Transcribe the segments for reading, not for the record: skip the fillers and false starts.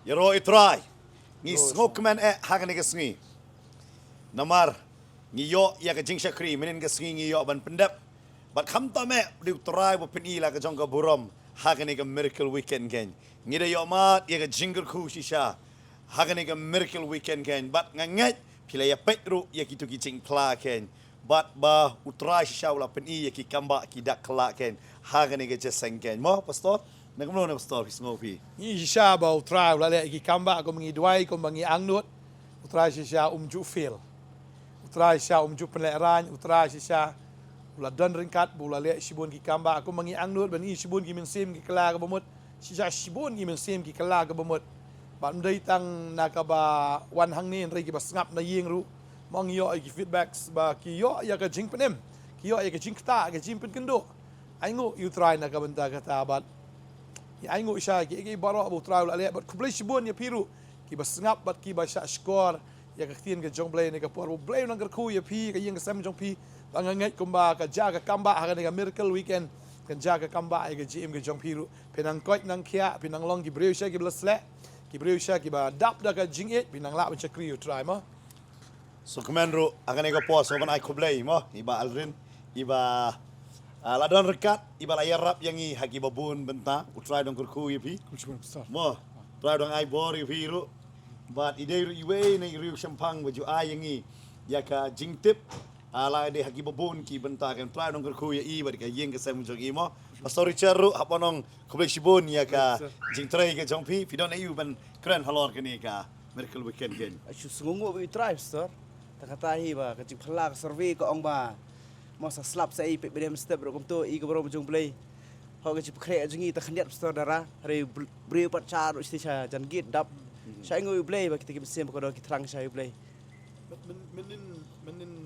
Yaro itry. Ngi smoke man hagan ni gasngi. Namar ngi yo ya ka jing shakri menin gasngi ngi yo ban pendap. But kam ta me di try bo pen ila ka jong ka buram hagan ni ka miracle weekend gen. Ngi de yo mat ya ka jingle khu shisha. Hagan ni ka miracle weekend gen. But ngangat pila ya petru ya ki tu ki jing pla ken. But ba utray shisha wala pen ya ki kamba ki dak kala ken. Hagan ni ka jeseng ken. Mo pastor? Nagmano na pastor smoke. Isha ba utrai la le ki kamba ko mangi duai ko mangi angnut utrai shisha umju fil utrai shisha umju penleran utrai shisha ula dan ringkat bula le shibun ki kamba ko mangi angnut ban i shibun ki mensim ki kala ka bomot shisha shibun ki mensim ki kala ka bomot ban dai tang nakaba wan hang ni ri ki basngap na ying ru mong yo ki feedbacks ba ki yo ya ka jing penem ki yo ya ka jing ta ka jing pen kendo aingo utrai nakabanta kata bat ya aingo isha ki baro abu traul ale but kublai shibun ya piru ki basngap bat ki ba sha skor ya ka tien ka jong blay ne ka por blay nang ku ya pi ka yeng sam jong pi bangangai kumba ka ja ka kamba ha ka miracle weekend kan ja ka kamba ai ka gm ka jong piru penang koi nang khia penang long ki breu sha ki blasle ki breu sha ki ba dap da ka jing et penang la ba chakri you try ma So kemendro akan ego pos oban ai kublai mo iba alrin iba ladon rekat iba layar rap yang i haki babun benta utrai dong kurku ipi mo trai dong ai bor ipi ru but ide ru iwe ne ru champang baju ai yang i ya ka jingtip ala de haki babun ki benta kan trai dong kurku ya i bad ka yeng ka sam jong i mo pastor charu haponong kublai shibun ya ka jingtrai ka jongpi pidon ayu ban keren halor kini ka miracle weekend gen Asyik sungu bi drive sir. Tak kata hi ba kecik pelak survey ko ong ba. Masa slap sa ipik bedem step ro kom to i ko bro jong play. Ho kecik kre jungi tak khniat sir dara. Hari bri pat char usti cha jan git dap. Sai ngoi play ba kita ki sem ko do ki trang sai play.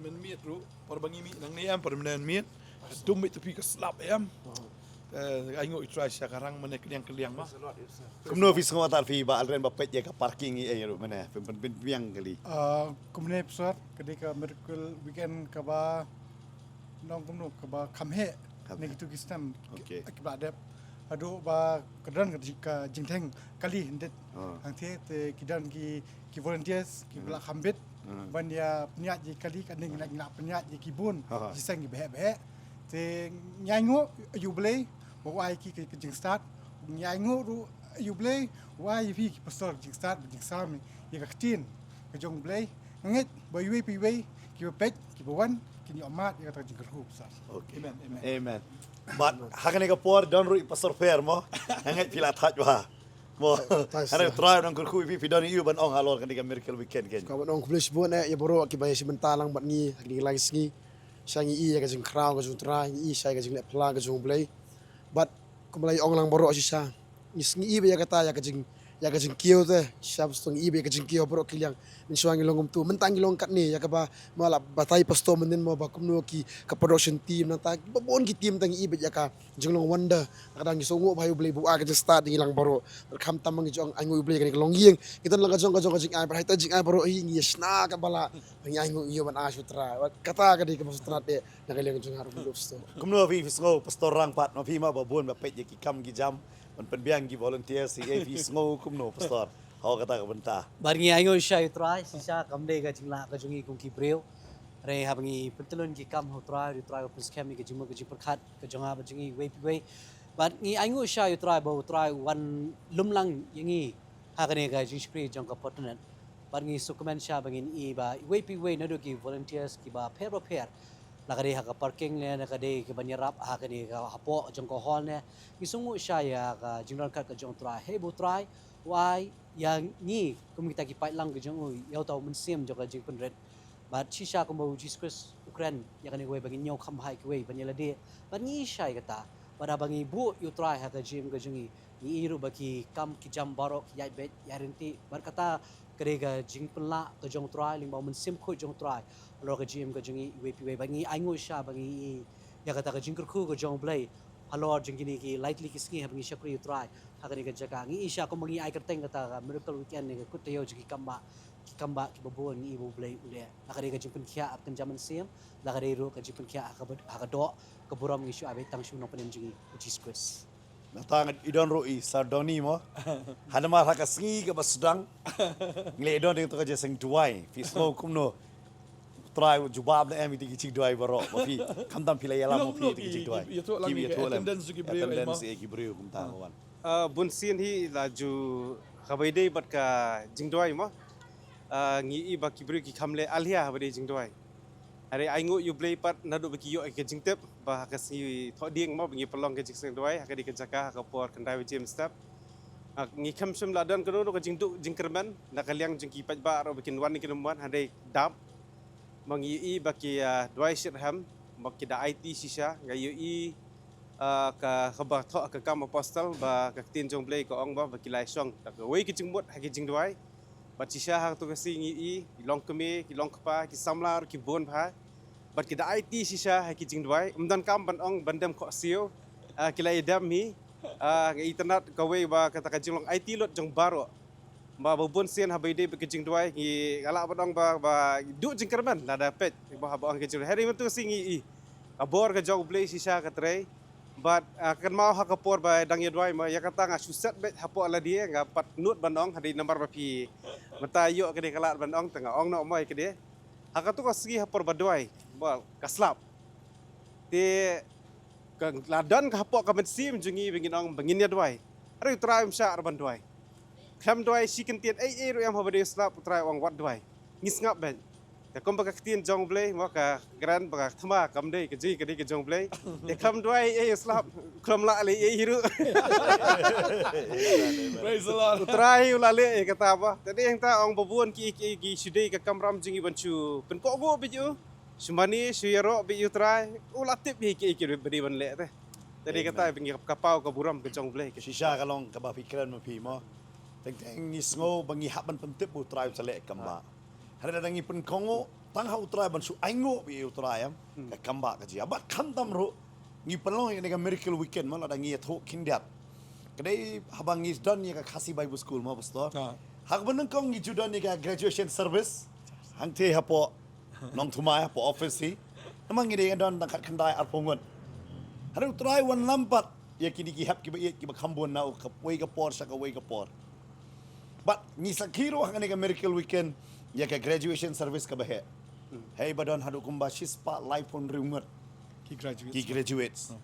men miet ru por bangi mi nang ni am por men miet dum itu pi ka slap am aingo try sha karang men keliang mah Kumno fi semua tar fi ba alren ba pet ya ka parking i ru mana pen piang kali. Kumne pesawat ketika miracle weekend kaba nong kumno kaba kamhe negatif kistam Okey. akibat ada adu ba kedan ketika jingteng kali hendet angte te kidan ki volunteers ki bela khambet ban dia peniat ji kali kan nak peniat ji kibun jisang ki behe te nyango you play wai ki jing start nyango ru you play wai fi ki pastor jing start jing sam ya ka tin ke jong play nget ba yu pi wei ki pet ki bawan ki ni amat ya ka jing kerhu besar Okey. amen Amen. But hakan ega por don ru pastor fair mo. Hangat pila thaj wa. Mo. Ana try don kurku fi don yu ban ong halor kan miracle weekend gen. Kawan orang kulis buat ya baru akibat sebentar lang bat ni lagi lagi sengi sangi i ya kajing crown kajing try i saya kajing lep pla kajing play but kembali orang lang baru sisa ni sengi i ya kata ya kajing kio te siap stong i ya kajing kio baru kiliang min suangi longum tu mentang long kat ni ya kaba malah batai pasto menen mo ba kumno ki ka production team nang ta babon ki team tang i ya ka jing long wonder kadang songo bayu play bu a kajing start di lang baru berkam tamang jong angu play kan long yeng kita lang kajong kajing ai berhita jing ai baru i ni sna ka bala ngi angu iyo ban asutra kata ka di ka sutra de nagaling jong haru bu sto Kumno fi sngo pastor rang pat no fi ma ba bon ba pet ya ki kam ki jam ban pen biang ki volunteer si fi sngo kumno pastor. Haw kata ka benta. Barngi ayo sha utrai sisa kamde ga jingla ga jungi kung ki breu re habangi pentelun ki kam utrai ko puskami ga jingma ga jing perkhat ga jonga ba jungi we but ngi ayo sha utrai ba utrai wan lumlang yangi hagane ga jing spri jong ka potnet barngi sukumen sha bangin i ba we nadu ki volunteers ki ba pair lagade ha ka parking le na kade ke banyarap ha kade ka hapo jong ko hall ne gisungu sha ya ka jingran ka jong trai he bu trai why yang ni kumita ki pai lang ke jong yau tau men sim jong ka jing penret but shisha ko mau Jesus Christ Ukraine ya kan we bagi nyau kham hai ke we banyala de but ni shai kata pada bangi bu you try ha ka jim ka jongi ni iru baki kam ki jam barok ya bet ya renti berkata kerega jing penla ke jong try ling mau men sim ko jong try lo ka jim ka jongi we pi bangi aingo sha bangi ya kata ka jing ku ko jong play halor jing gini ki lightly ki ski bangi shakri you try hakani ka jaga ngi isha ko mangi ai kerteng kata miracle weekend ni ku teo jiki kamba ki babon ngi ibu play ule hakani ka jimpen khia ap kan jaman sim lakari ro ka jimpen khia ha ka do ka buram ngi shu abe tang shu no panem jigi Jesus Christ Natang idon roi sardoni mo. Hanamar haka sengi ke basdang. Ngle idon dengan tu kerja seng duai. Fismo kumno. Try jubab na emi tiki cik duai baro. Mafi kamtam pilai yalam Ilong mafi no tiki cik ki- duai. ki- yato lang ki attendance ki Breu Attendance emo. ki Breu kumtang wan. Bun sin hi laju kabaide bat ka jingdoi mo ngi i ba kibri ki khamle alia bade jingdoi are aingu yu blei pat nadu ba ki yo ke jingtep ba ka si tho ding mo ngi pelong ke jing doi ka di ke jaka ka por kan dai jem step ngi kham sum ladan ko no ka jingdu jingkerman na kaliang jingki pat ba ro bikin wan ki numwan hade dap mangi i ba ki doi shirham ba ki da IT sisa ga yu i ka khabar tho ka kam apostle ba ka tin jong blei ko ong ba ki lai song ta ka wei ki jingmut ha ki jing doi ba chi sha ha to ka si ngi i ki long keme ki long kpa ki samlar ki bon pha ba ki da IT sisa ha ki jing doi dan kam ban ong bandam kho sio ki lai dam mi ngi internet ka wei ba ka ta ka jing long IT lot jong baro ba bon sien ha bai de ki jing doi ngi ala ba dong ba du jing kerman la da pet ba ong ki jing hari tu si ngi i abor ka jong blei sisa ka trei but kan mau hakapor ba dang yadwai ma ya kata nga susat bet hapo ala dia nga pat nut bandong hadi nomor ba pi mata yo ke kalat bandong tengah ong no mai ke dia hakatu ka segi hapor badwai ba kaslap te ka ladan ka hapo ka mensim jungi bingin ong bangin yadwai ari try msha bandwai kham dwai sikin tiet ai ro yam habade slap try ong wat dwai ngis ngap ben te kom baka tin jong blei mo ka gran baka thama kam dei ke ji ke di ke jong blei te kham dwai slap kham la le hiru Praise the Lord. try ulale kata apa tadi yang ta ong babuan ki sidai ka kamram jingi bancu pen ko go biju sumani suyaro biju try ulatip ki beri ban le te tadi kata pingi kapau ka buram ke jong blei ke Shisha kalong ka ba pikiran mapi mo. Teng ngisngo bangi haban pentip utrai sale kamba. Hari dangi pen kongo tang ha utrai ban su aingo bi utrai am ka kamba ka ji. Abat kantam ro ngi pelong ni ka miracle weekend mo la dangi tho kindiat. Kedai habang ngis don ni ka khasi bible school mo pastor. Hak beneng kong ngi judan ni ka graduation service. Hang te hapo nong thumai hapo office si. Namang ngi don tang kat khandai arpongon. Hari utrai wan lampat ya kini ki hap ki ba khambon na ka wei ka por sa ka wei ka por. But ni sakiro hang ni ka miracle weekend ya ka graduation service ka bahe. Hey badon hadu kumba shispa life on rumor Ki graduate. ki graduates.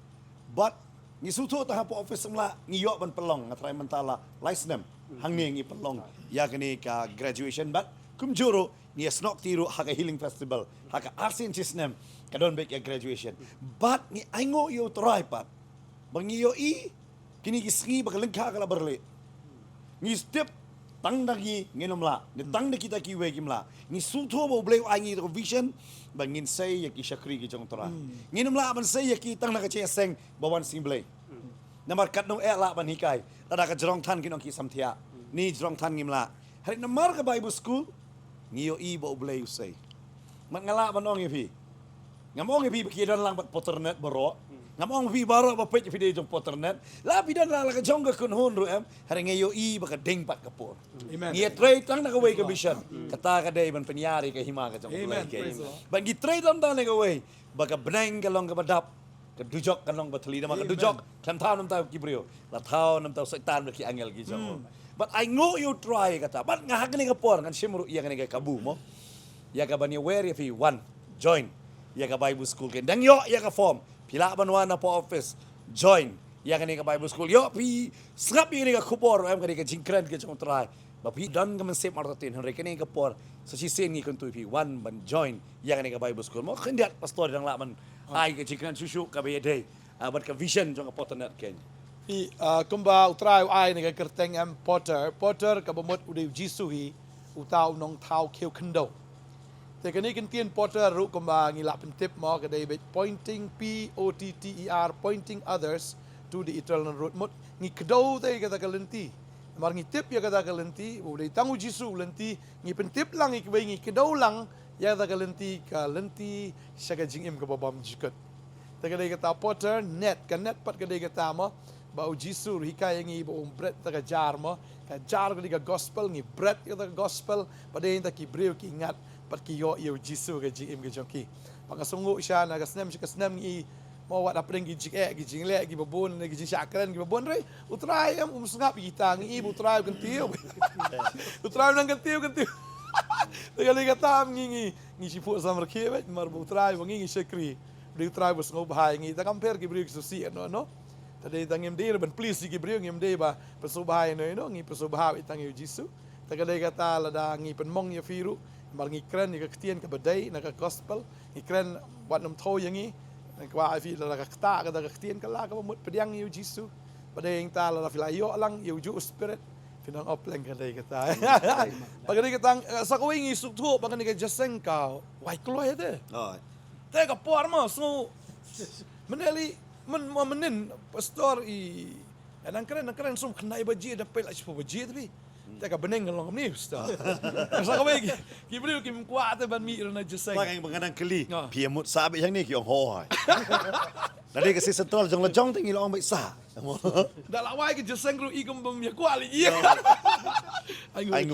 But ni suto ta hapo office mla ni yo ban pelong ngatrai mentala license hang ni ngi pelong ya kini ka graduation but kum juro ni snok tiru ha ka healing festival ha ka arsin chisnem ka don bek ya graduation. But ni aingo yo try pat. Bangi yo i kini kisngi bak lengka kala berle. Ni step tang dagi ngenomla ni tang de kita ki we kimla ni suto bo bleu angi to vision bangin say ya ki shakri ki jong tora ngenomla ban say ya ki tang na ka che seng bawan sing blei namar kat no ela ban hikai tada ka jrong than kinong ki samthia ni jrong than ngimla hari namar ka bible school ni yo i bo bleu say mangala ban ong yepi ngamong yepi ki don lang bat poternet boro ngamong vi baro ba pet video jong poternet la bidan la ka jong ka kun hon ro em hari ngayo i ba ka ding pat kapor Amen. ngi trade tang na ka way ka vision kata ka dai ban penyari ka hima ka jong Amen. ka Praise the Lord. ban gi trade tam ta na ka way ba ka bnang ka long ka badap ka dujok ka long ba thli ma ka dujok tham thao nam ta ki brio la thao nam ta satan ki angel ki jong but I know you try kata but nga hak ni ka por kan simru iya ka kabu mo ya ka ban where if you one join ya ka bible school ken dang yo ya ka form pila banwa na po office join ya ka ni ka bible school yo pi srap ni ka kupor em ka ni ka jingkran ka jong try ba pi dan ka man sep martin hen ka ni ka por so si sen ni kan tu pi one ban join ya ka ni ka bible school mo khendiat pastor dang la man ai ka jingkran susu ka be day bat ka vision jong ka potonet ken I kumba utrai ai ni ka kerteng am Potter ka bomot ude Jisu hi utau nong thau kheu khndo. Te kani kan tien Potter ru kumba ngila pentip mo ka dai pointing POTTER pointing others to the eternal road mot ngi kdo te ka ta kalenti. Mar ngi tip ya ka ta kalenti ude tangu Jisu lenti ngi pentip lang ngi ngi kdo lang ya ta kalenti ka lenti syaga jingim ka babam jikot. Te ka dai kata Potter net pat ka dai kata mo bau Jisu hikaya ngi bo bread ta jar mo ka jar ka gospel ngi bread ka gospel pada yang ta ki breu ki ingat pat ki yo Jisu ka jim ka jongki panga sungu sya na ka snem ngi mau wat apa yang gijing le babon gijing syakran babon re utrai am sengap kita ngi ibu utrai kentiu utrai nang kentiu Tegale kata ngi sipu samar kiewet mar utrai ngi sekri beri utrai bos ngob hai ngi ta compare ki beri susi no tadi tangem dia ban please ki beri ngem dia ba persobahai no ngi persobahai itang yu jisu tegale kata lada ngi penmong ya firu mar ngi kren ni ketien ke bedai na gospel ngi kren wat nam tho yangi kwa fi la ka ta ka da ketien ka la ka mut pediang yu jisu badai ta la filayo lang yu ju spirit pinang opleng ka dai kata pagani katang sa ko ngi sukto pagani ka jaseng ka wai kloy de Oh. te ka por mo so meneli menin pastor i nang keren sum kena ibaji da pel as baji tapi te ka beneng long ni pastor sa ko ki beliau ki kuat ban mi na jaseng Lang ang mga keli. Oh. Piamut sabi yang ni ki ang hoy. Nadi kasi sentral jong lejong tingi long mai sa. da la wai ki jaseng ru i kum bam ya kwali i I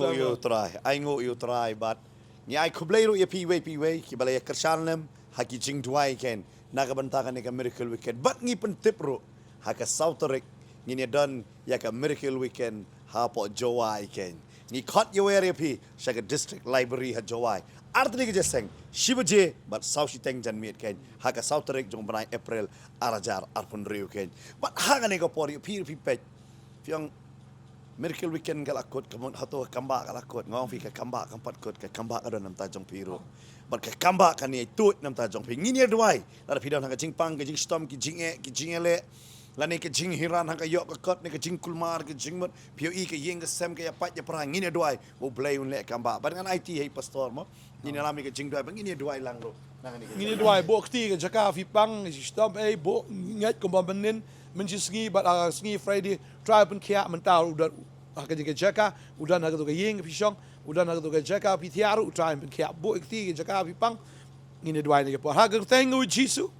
know you try, but ni ai kublay ro ya piwe ki balaya kershanem haki jing duai ken nagabantakan ni ka miracle weekend. But ngi pentip ro haka sauterik ni ni don ya ka miracle weekend ha po jowai ken. Ni khot yo area pi shaka district library ha jowai. Artni ke jeseng shibaje but saushi teng jan miet ken haka sauterik jong banai April arajar arpun riu ken. But haka ni ko por pi pet. Fiang Miracle weekend galakot kamun hato kamba galakot ngong fi ka kamba kampat kot ka kamba ka don nam ta jong piro bar ka kamba kan ni tut nam ta jong pi ngini duai la fi don ha jing pang ka jing storm ki jing ele la ni ka jing hiran ha ka yok ka kot ni ka jing kulmar ka jing mot pio i ka yeng ka sem ka ya pat ya pra ngini duai wo blay un le kamba bar ngan IT hey pastor mo ngini lami ka jing duai ngini duai lang ro ngini duai bo kti ka jaka fi pang sistem bo ngat ko banin menjisgi bat sngi Friday try pun kia mentau udah ka jaka udah naga to yeng pisong udah naga to jaka pi tiaru try pun kia bo ikti jaka pi pang ngini duai ni ko ha ka tengu jisu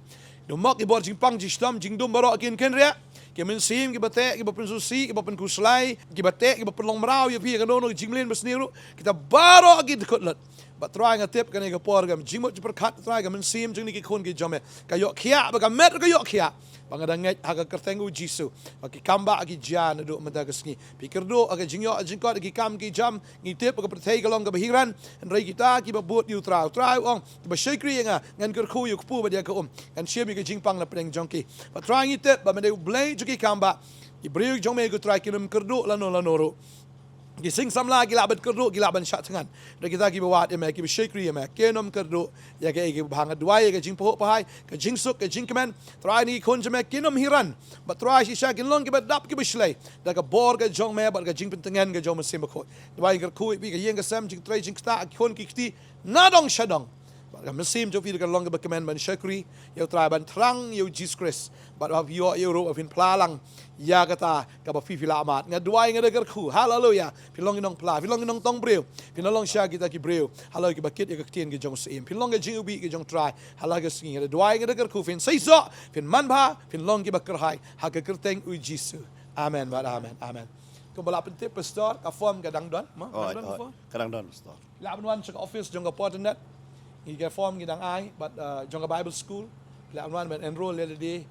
no mak ibor jing pang jistam jing dum baro kin ken ria ke men sim ke bate ke bapen susi ke bapen kuslai ke bate ke bapen long marau ya pi ka no jinglen besniru kita baro kin kotlet but try ngatip kan ke por gam jingmot perkat try gam men sim jing ni ke kon ke jome ka yok kia ba ka met ka yok kia pangadanget aga kertengu jisu aki kamba aki jan do madagasni pikir do aga jingyo jingkot aki kam ki jam ngitip aga pertei kalong ka bahiran rei kita ki babut yu trau ong ba shekri nga ngan ker khu yu pu ba dia ka kan shemi ka jingpang la preng jongki ba try ngitip ba mede blay juki kamba ibriu jongme ko try kinum kerdo lano ro ki sing samla ki labat kerdo ki laban shat tangan da kita ki bawat eme ki shekri eme kenom kerdo ya ke bhanga duai ke jing po pahai ke jing suk ke jing kemen try ni kon jeme kenom hiran but try shi shakin long ki badap ki bishlei da ka bor ke jong me ba ka jing pentengan ke jong sim ko duai ke ku bi ke yeng ke sam jing try jing sta kon ki kti nadong shadong ka mesim jo fi ka long ke kemen ban shekri yo try ban trang yo Jesus Christ but of yo ro of in plalang ya kata ka ba fi amat nga duai nga degar khu hallelujah pilong inong pla pilong inong tong breu pilong sya kita ki breu halo ki bakit ya ka tien ki jong sim pilong ga jing ubi ki jong try halaga singi nga duai nga degar khu fin saiso fin manba pilong ki bakar hai ha ka kerteng u jisu amen ba amen ko bala pentip pastor ka form ka dangdon ma dangdon kadang don pastor la ban sa office jong ka portanet i ga form ki dang ai but jong ka bible school la ban enroll le de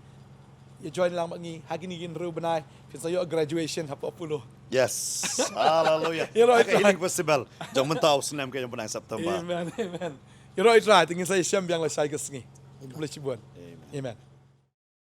ya join lang ngi hagini gin ru benai fin sayo graduation hapo pulo yes hallelujah You're right, ini possible jong mentau senam ke jong benang September amen You're right tingin saya syam yang la sai kesngi boleh cibuan amen